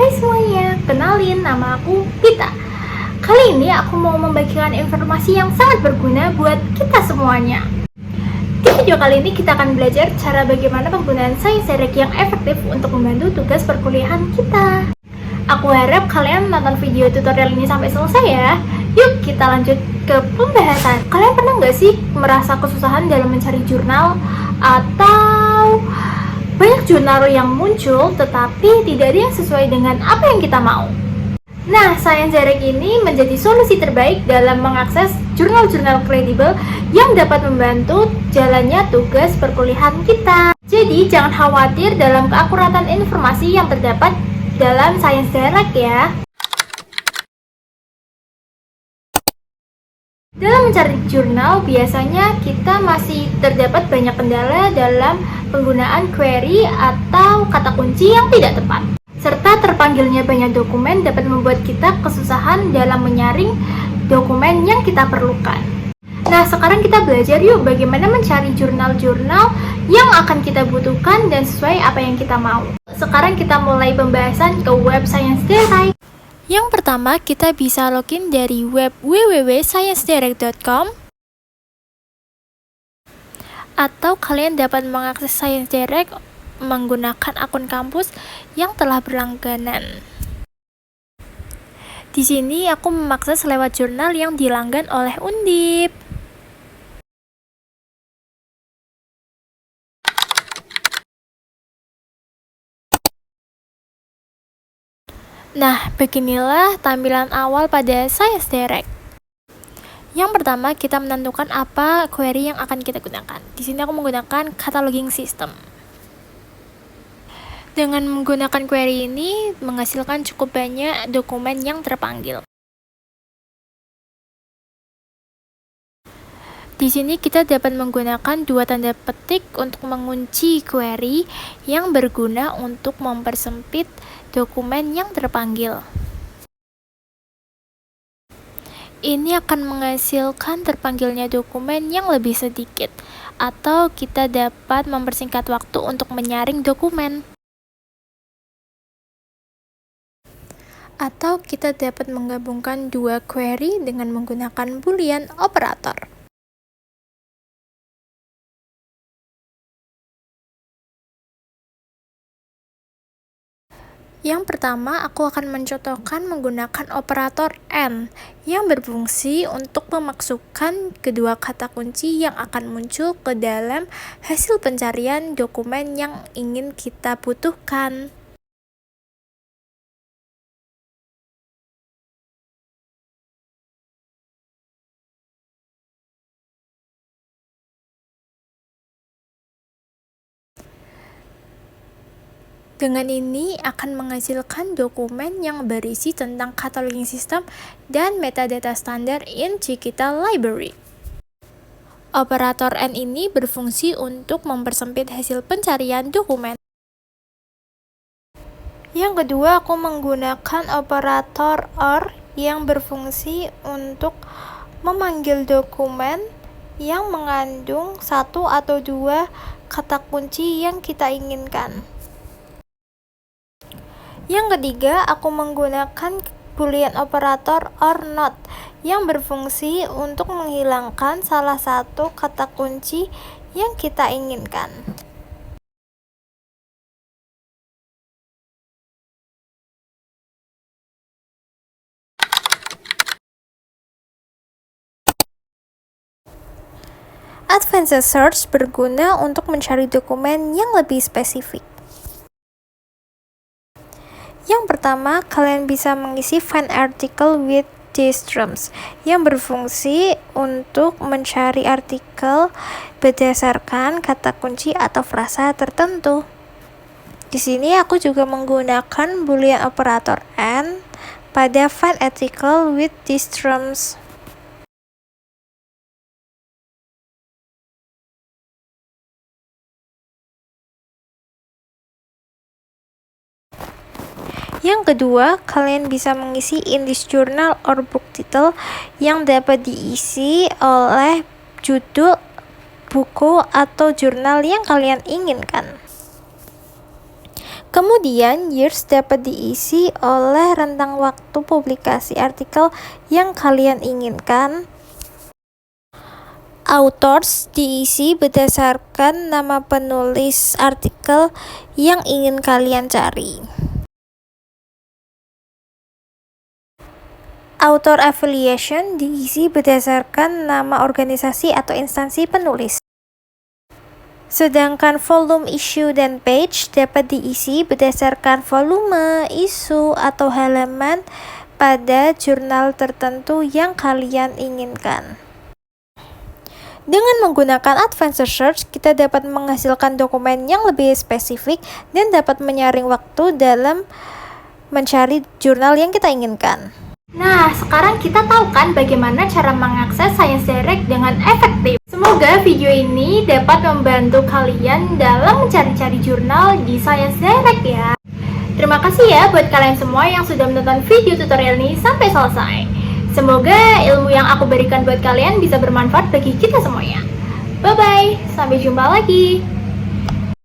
Hai semuanya, kenalin nama aku Pita. Kali ini aku mau membagikan informasi yang sangat berguna buat kita semuanya. Di video kali ini kita akan belajar cara bagaimana penggunaan Science Direct yang efektif untuk membantu tugas perkuliahan kita. Aku harap kalian nonton video tutorial ini sampai selesai ya. Yuk kita lanjut ke pembahasan. Kalian pernah nggak sih merasa kesusahan dalam mencari jurnal atau banyak jurnal yang muncul tetapi tidak ada yang sesuai dengan apa yang kita mau? Nah, Science Direct ini menjadi solusi terbaik dalam mengakses jurnal-jurnal kredibel yang dapat membantu jalannya tugas perkuliahan kita. Jadi, jangan khawatir dalam keakuratan informasi yang terdapat dalam Science Direct ya. Dalam mencari jurnal, biasanya kita masih terdapat banyak kendala dalam penggunaan query atau kata kunci yang tidak tepat. Serta terpanggilnya banyak dokumen dapat membuat kita kesusahan dalam menyaring dokumen yang kita perlukan. Nah, sekarang kita belajar yuk bagaimana mencari jurnal-jurnal yang akan kita butuhkan dan sesuai apa yang kita mau. Sekarang kita mulai pembahasan ke web Science Direct. Yang pertama, kita bisa login dari web www.sciencedirect.com atau kalian dapat mengakses Science Direct menggunakan akun kampus yang telah berlangganan. Di sini aku mengakses lewat jurnal yang dilanggan oleh Undip. Nah, beginilah tampilan awal pada Science Direct. Yang pertama, kita menentukan apa query yang akan kita gunakan. Di sini aku menggunakan cataloging system. Dengan menggunakan query ini, menghasilkan cukup banyak dokumen yang terpanggil. Di sini kita dapat menggunakan dua tanda petik untuk mengunci query yang berguna untuk mempersempit dokumen yang terpanggil. Ini akan menghasilkan terpanggilnya dokumen yang lebih sedikit, atau kita dapat mempersingkat waktu untuk menyaring dokumen. Atau kita dapat menggabungkan dua query dengan menggunakan boolean operator. Yang pertama, aku akan mencontohkan menggunakan operator AND yang berfungsi untuk memasukkan kedua kata kunci yang akan muncul ke dalam hasil pencarian dokumen yang ingin kita butuhkan. Dengan ini akan menghasilkan dokumen yang berisi tentang cataloging system dan metadata standar in Chiquita Library. Operator AND ini berfungsi untuk mempersempit hasil pencarian dokumen. Yang kedua, aku menggunakan operator OR yang berfungsi untuk memanggil dokumen yang mengandung satu atau dua kata kunci yang kita inginkan. Yang ketiga, aku menggunakan boolean operator OR NOT yang berfungsi untuk menghilangkan salah satu kata kunci yang kita inginkan. Advanced Search berguna untuk mencari dokumen yang lebih spesifik. Yang pertama, kalian bisa mengisi find article with these terms yang berfungsi untuk mencari artikel berdasarkan kata kunci atau frasa tertentu. Di sini aku juga menggunakan boolean operator AND pada find article with these terms. Yang kedua, kalian bisa mengisi in this journal or book title yang dapat diisi oleh judul buku atau jurnal yang kalian inginkan. Kemudian, years dapat diisi oleh rentang waktu publikasi artikel yang kalian inginkan. Authors diisi berdasarkan nama penulis artikel yang ingin kalian cari. Author affiliation diisi berdasarkan nama organisasi atau instansi penulis. Sedangkan volume, issue, dan page dapat diisi berdasarkan volume, isu, atau halaman pada jurnal tertentu yang kalian inginkan. Dengan menggunakan advanced search, kita dapat menghasilkan dokumen yang lebih spesifik dan dapat menyaring waktu dalam mencari jurnal yang kita inginkan. Nah, sekarang kita tahu kan bagaimana cara mengakses Science Direct dengan efektif. Semoga video ini dapat membantu kalian dalam mencari-cari jurnal di Science Direct ya. Terima kasih ya buat kalian semua yang sudah menonton video tutorial ini sampai selesai. Semoga ilmu yang aku berikan buat kalian bisa bermanfaat bagi kita semuanya. Bye-bye, sampai jumpa lagi.